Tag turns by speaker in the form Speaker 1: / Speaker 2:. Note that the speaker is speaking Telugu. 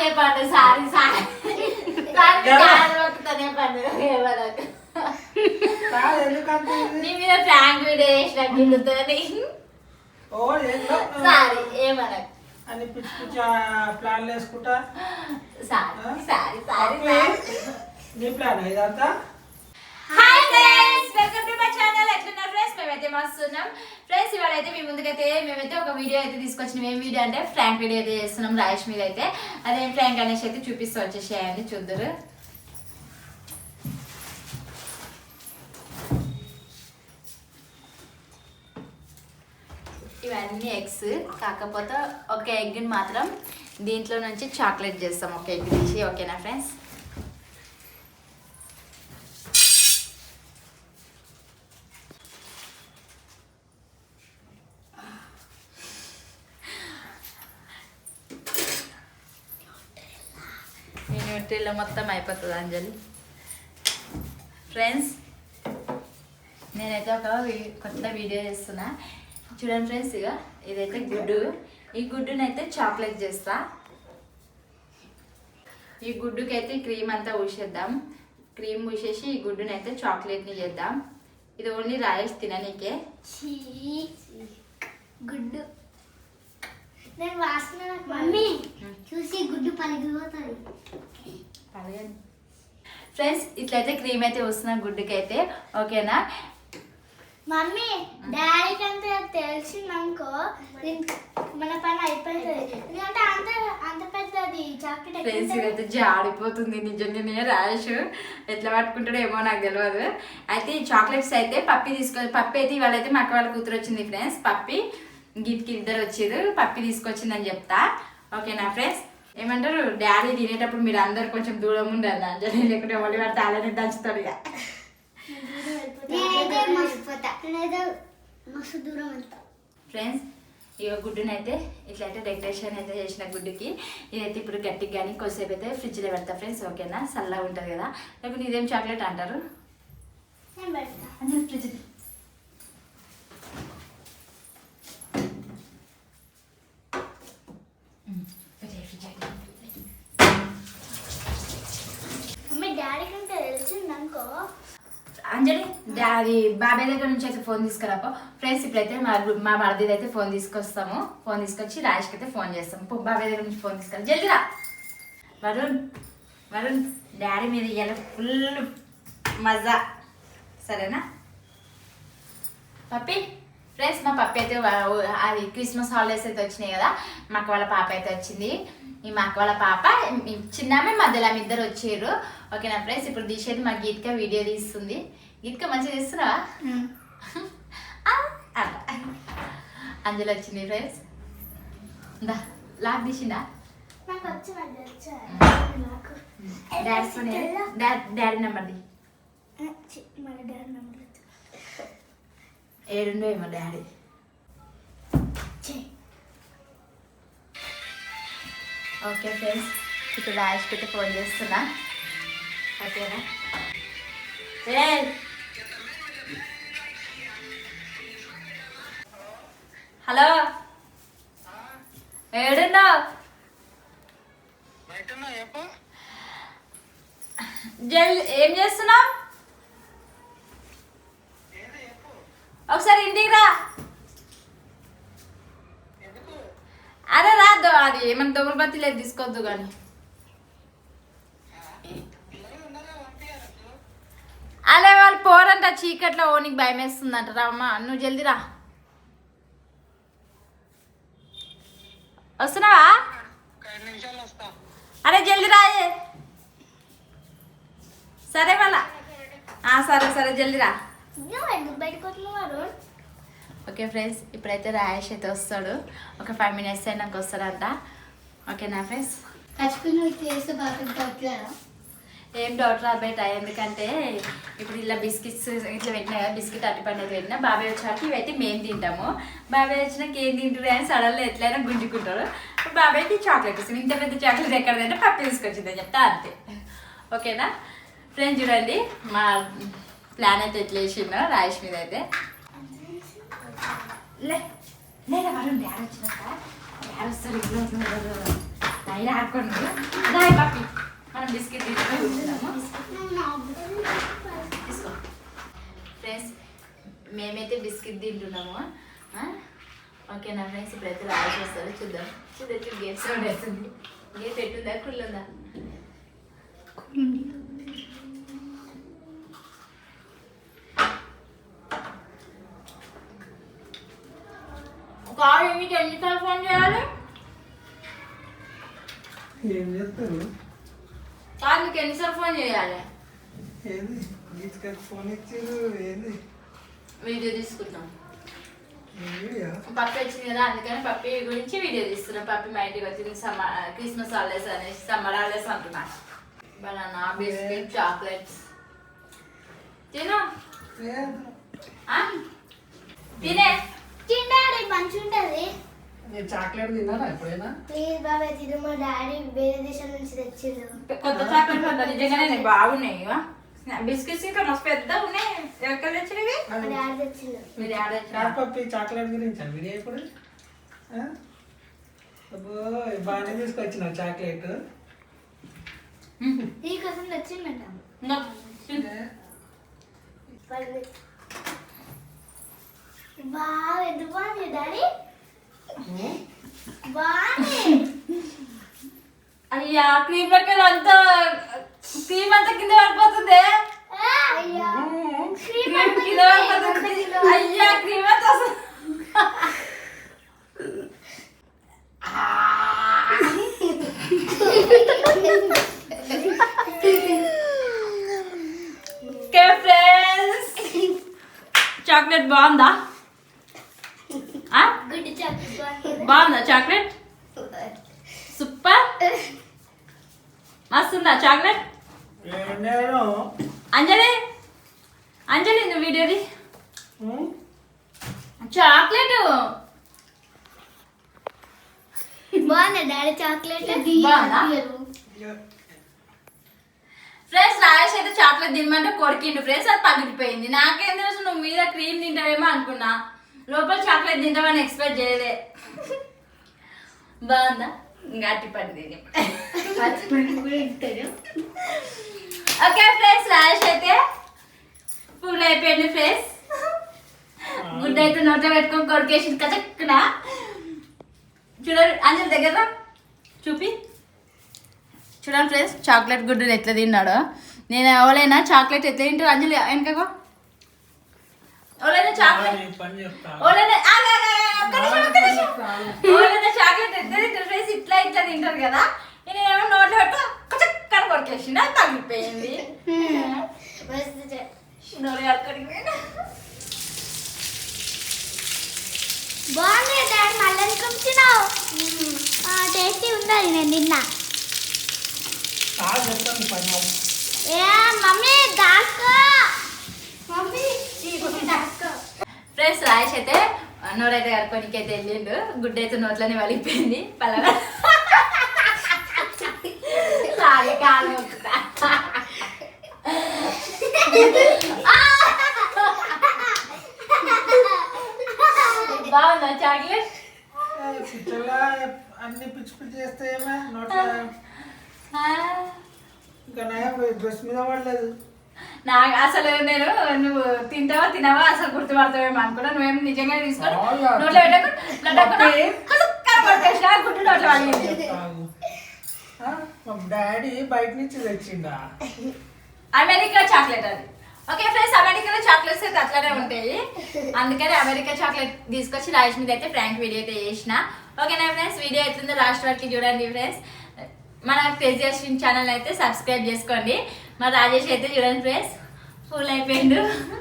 Speaker 1: సారీ పండు సారీ సారీ తనే పండు నీ మీద ఫ్రాంక్ వీడియో చేసిన గిల్లుతోని సారీ ఏమనకు
Speaker 2: అని పిచ్చి పిచ్చి ప్లాన్లు వేసుకుంటా
Speaker 1: సారీ సారీ సారీ
Speaker 2: నీ ప్లాన్ ఇదంతా.
Speaker 1: Hi friends welcome to my channel. ఎట్లున్నారు ఫ్రెండ్స్? మేమైతే మస్తున్నాం ఫ్రెండ్స్. ఇవాళ అయితే మీ ముందుకైతే మేమైతే ఒక వీడియో అయితే తీసుకొచ్చినాం. ఏం వీడియో అంటే ఫ్రాంక్ వీడియో అయితే చేస్తున్నాం రాయేష్ మీద అయితే. అదేం ఫ్రాంక్ అనేసి అయితే చూపిస్తూ వచ్చేసేయండి చూద్దరు. ఇవన్నీ ఎగ్స్, కాకపోతే ఒక ఎగ్ని మాత్రం దీంట్లో నుంచి చాక్లెట్ చేస్తాం ఒక ఎగ్ నుంచి. ఓకేనా ఫ్రెండ్స్? ఈ న్యూట్రీలో మొత్తం అయిపోతుంది అంజలి. ఫ్రెండ్స్ నేనైతే ఒక కొత్త వీడియో చేస్తున్నా చూడండి ఫ్రెండ్స్. ఇక ఇదైతే గుడ్డు, ఈ గుడ్డునైతే చాక్లెట్ చేస్తా. ఈ గుడ్డుకి అయితే క్రీమ్ అంతా ఊసేద్దాం. క్రీమ్ ఊసేసి ఈ గుడ్డునైతే చాక్లెట్ని చేద్దాం. ఇది ఓన్లీ రాయేష్ తిననీకే.
Speaker 3: గుడ్డు నేను వాసన మమ్మీ చూసి గుడ్డు పలిగిపోతుంది.
Speaker 1: ఫ్రెండ్స్ ఇట్లయితే క్రీమ్ అయితే వస్తున్నా గుడ్డుకి అయితే. ఓకేనా
Speaker 3: మమ్మీ డాడీకి అంతా తెలిసిందనుకో మన పని అయిపోతుంది. ఎందుకంటే అంత అంత పెద్దది చాక్లెట్.
Speaker 1: ఫ్రెండ్స్ ఇదైతే జాడిపోతుంది నిజంగానే. రాయేష్ ఎట్లా పట్టుకుంటాడో ఏమో నాకు తెలియదు. అయితే ఈ చాక్లెట్స్ అయితే పప్పి పప్పి అయితే ఇవాళ అయితే మా అక్క వాళ్ళ కూతురు వచ్చింది ఫ్రెండ్స్. పప్పి గిఫ్ట్కి ఇద్దరు వచ్చారు. పప్పి తీసుకొచ్చిందని చెప్తా. ఓకేనా ఫ్రెండ్స్? ఏమంటారు డాడీ తినేటప్పుడు మీరు అందరు కొంచెం దూరం ఉండాలి అంజలి, లేకుంటే మళ్ళీ వాడు తాళని దంచుతాడు. ఇక ఫ్రెండ్స్ ఇక గుడ్డునైతే ఇట్లయితే డెకరేషన్ అయితే చేసిన గుడ్డుకి. ఇదైతే ఇప్పుడు గట్టిగా కానీ కొద్దిసేపు అయితే ఫ్రిడ్జ్లో పెడతా ఫ్రెండ్స్. ఓకేనా? చల్లగా ఉంటుంది కదా. లేకపోతే ఇదేం చాక్లెట్ అంటారు అంజలి. ఫ్రిడ్జ్
Speaker 3: డాడీకి అంతా తెలిసిందనుకో
Speaker 1: అంజలి అది బాబాయ్ దగ్గర నుంచి అయితే ఫోన్ తీసుకురాపో ఫ్రెండ్స్. ఇప్పుడైతే మా మరిది అయితే ఫోన్ తీసుకొస్తాము. ఫోన్ తీసుకొచ్చి రాయేష్కి అయితే ఫోన్ చేస్తాము. బాబాయ్ దగ్గర నుంచి ఫోన్ తీసుకురా జల్దిరా. వరుణ్ వరుణ్ డాడీ మీద ఇవాళ ఫుల్ మజా. సరేనా పప్పి? ఫ్రెండ్స్ మా పప్పి అయితే అది క్రిస్మస్ హాలిడేస్ అయితే వచ్చినాయి కదా. మా అక్క వాళ్ళ పాప అయితే వచ్చింది. ఈ మా అక్క వాళ్ళ పాప చిన్నామే మధ్యలో ఆమె ఇద్దరు వచ్చారు. ఓకేనా ఫ్రెండ్స్? ఇప్పుడు తీసేది మా గీతిక వీడియో తీస్తుంది. గీతిక మంచిగా తీస్తున్నావా? అంజలి వచ్చింది ఫ్రెండ్స్. దా లాక్ తీసిందా? డాడీ నెంబర్ది ఏడుండో ఏమో డాడీ. ఓకే ఫ్రెండ్స్ ఇప్పుడు రాయేష్కి అయితే ఫోన్ చేస్తున్నా. ఓకేనా? హలో ఏడున్నావు? ఏం చేస్తున్నావు? ఒకసారి ఇంటికి రా. అరే రాద్దు, అది ఏమన్నా దొంగల బత్తి లేదు తీసుకోవద్దు కానీ. అలా వాళ్ళు పోరంట చీకట్లో. ఓనికి భయం వేస్తుందంట. రామ్మా నువ్వు జల్దీ రా. వస్తున్నావా? అరే జల్దీ రాయే. సరే వాళ్ళ సరే సరే జల్దీ రా. ఓకే ఫ్రెండ్స్ ఇప్పుడైతే రాయేష్ అయితే వస్తాడు. ఒక 5 minutes అయినాక వస్తాడంట. ఓకేనా ఫ్రెండ్స్? ఏం డౌట్ రా బయట. ఎందుకంటే ఇప్పుడు ఇలా బిస్కెట్స్ ఇట్లా పెట్టినా కదా. బిస్కెట్ అరటిపండు అయితే పెట్టినా. బాబాయ్ వచ్చాక ఇవైతే మేము తింటాము. బాబాయ్ వచ్చినాక ఏం తింటారు అని సడన్లో ఎట్లయినా గుంజుకుంటారు. ఇప్పుడు బాబాయ్కి చాక్లెట్ ఇస్తుంది. ఇంత పెద్ద చాక్లెట్ ఎక్కడ తింటే పప్పి తీసుకొచ్చిందని చెప్తా అంతే. ఓకేనా ఫ్రెండ్స్? చూడండి మా ప్లాన్ అయితే ఎట్లా వేసిందో రాయేష్ మీద అయితే. లేదా వరుణ్ డాడీ వచ్చినాక డాడీ వస్తారు. అయినా ఆడుకోండి రాయి పప్పి మనం బిస్కెట్ తీసుకొని కూర్చున్నాము తీసుకో ఫ్రెండ్స్ మేమైతే బిస్కెట్ తింటున్నాము ఓకేనా ఫ్రెండ్స్ ఇప్పుడైతే రాసి వస్తారు చూద్దాం చూడొచ్చు గేట్ సౌండ్ వేస్తుంది గేట్ ఎట్టుందా కుళ్ళుందా కాదు మీకు ఎన్నిసార్లు ఫోన్ చేయాలి
Speaker 2: ఏం చేస్తారు
Speaker 1: కాదు మీకు ఎన్నిసార్లు ఫోన్ చేయాలి
Speaker 2: ఏంది గీతకి ఫోన్ ఇచ్చారు ఏంది
Speaker 1: వీడియో తీసుకుంటాం
Speaker 2: వీడియో
Speaker 1: పప్పి వచ్చింది కదా అందుకని పప్పి గురించి వీడియో తీస్తున్నాం పప్పి మా ఇంటికి వచ్చింది క్రిస్మస్ హాలిడేస్ అనేసి సమ్మర్ హాలిడేస్ అంటున్నా బనానా బిస్కెట్ చాక్లెట్స్ తిను ఆ? తినే
Speaker 3: డాడీ మంచి ఉంటది
Speaker 2: నేను చాక్లెట్ తిన్నారా ఎప్పుడైనా
Speaker 3: ప్లీజ్ బాబాయ్ తిను మా డాడీ వేరే దేశం నుంచి తెచ్చిండు
Speaker 1: కొత్త చాక్లెట్స్ అంతా నిజంగానే బాగున్నాయి ఇవా బిస్కెట్స్ ఇంకా మస్తు పెద్దగా ఉన్నాయి ఎక్కడ తెచ్చినవి
Speaker 3: మా డాడీ తెచ్చిండు
Speaker 1: మీరు ఆడ
Speaker 2: పప్పి చాక్లెట్ గురించి వీడియో ఇప్పుడు అబ్బో బాగానే తీసుకొచ్చిన చాక్లెట్
Speaker 3: నీకోసం తెచ్చిండంట బాగా ఎంత బాగుంది డాడీ బాగుంది
Speaker 1: అయ్యా క్రీమ్ లెక్కలు అంతా క్రీమ్ అంతా కింద పడిపోతుంది
Speaker 3: అయ్యా
Speaker 1: క్రీమ్ కింద పడిపోతుంది అయ్యా క్రీమ్ అంతా అసలు చాక్లెట్ బాగుందా
Speaker 3: గుడ్ చాక్లెట్
Speaker 1: బాగుందా చాక్లెట్ సూపర్ మస్తుందా చాక్లెట్
Speaker 2: నేను
Speaker 1: అంజలి అంజలి నువ్వు వీడియోది చాక్లెట్
Speaker 3: బాగుంది డాడీ చాక్లెట్
Speaker 1: బాగుందా? ఫ్రెండ్స్ రాయేష్ అయితే చాక్లెట్ తినమంటే కొరికిండు ఫ్రెండ్స్ అది పగిలిపోయింది నాకేం తెలుసు నువ్వు మీద క్రీమ్ తింటావేమో అనుకున్నా లోపల చాక్లెట్ తింటామని ఎక్స్పెక్ట్ చేయలే బాగుందా ఇంకా అట్టి పడి తిని ఓకే ఫ్రెండ్స్ రాయేష్ అయితే ఫుల్ అయిపోయింది ఫ్రెండ్స్ గుడ్ అయితే నోట్లో పెట్టుకొని కొరికేసింది కచక్కున చూడండి అంజలి దగ్గర చూపి చూడండి ఫ్రెండ్స్ చాక్లెట్ గుడ్డు ఎట్లా తిన్నాడో నేను ఎవరైనా చాక్లెట్ ఎట్లా తింటారు అంజలి వెనకగా ఎవరైనా చాక్లెట్
Speaker 2: పని చెప్తా
Speaker 1: ఎవరైనా ఎవరైనా చాక్లెట్ ఎట్లా తింటారు ఫ్రెండ్స్ ఇట్లా ఇట్లా తింటారు కదా నేనేమో నోట్లో పెట్టు కచ్చక్కని కొరికేసింది అది తగిలిపోయింది నోరు అక్కడికి
Speaker 3: బాగుంది డాడీ మళ్ళీ అనుకుంటున్నావు టేస్టీ ఉండాలి నేను తిన్నా
Speaker 2: కాదు చెప్తాను పని
Speaker 3: ఏ మమ్మీ దాసుకో మమ్మీ దాసుకో
Speaker 1: ఫ్రెండ్స్ రాయేష్ అయితే నోరైతే కడుకోనికి అయితే వెళ్ళిండు గుడ్డ అయితే నోట్లోనే వలిగిపోయింది పల్లగా లాగే కాలు నొక్కుతా. బాగుందా చాక్లెట్
Speaker 2: పిచ్చలా అన్ని పిచ్చి పిచ్చి చేస్తే ఏమే నోట్లో ఇంకా నయం డ్రెస్ మీద పడలేదు
Speaker 1: నాకు అసలు నేను నువ్వు తింటావా తినవా అసలు గుర్తుపడతావేమో అనుకున్నా నువ్వేం నిజంగా తీసుకొని నోట్లో పెట్టకుండా గుడ్డు నోట్లో పడింది
Speaker 2: మా డాడీ బయట నుంచి తెచ్చిండా
Speaker 1: అమెరికా చాక్లెట్ అది ఓకే ఫ్రెండ్స్ అమెరికాలో చాక్లెట్స్ అయితే అట్లానే ఉంటాయి అందుకని అమెరికా చాక్లెట్ తీసుకొచ్చి రాజేష్ మీద అయితే ఫ్రాంక్ వీడియో అయితే చేసిన ఓకేనా ఫ్రెండ్స్ వీడియో ఎట్లుందో లాస్ట్ వరకు చూడండి ఫ్రెండ్స్ మన క్రేజీ ఛానల్ అయితే సబ్స్క్రైబ్ చేసుకోండి మా రాజేష్ అయితే చూడండి ఫ్రెండ్స్ ఫుల్ అయిపోయిండు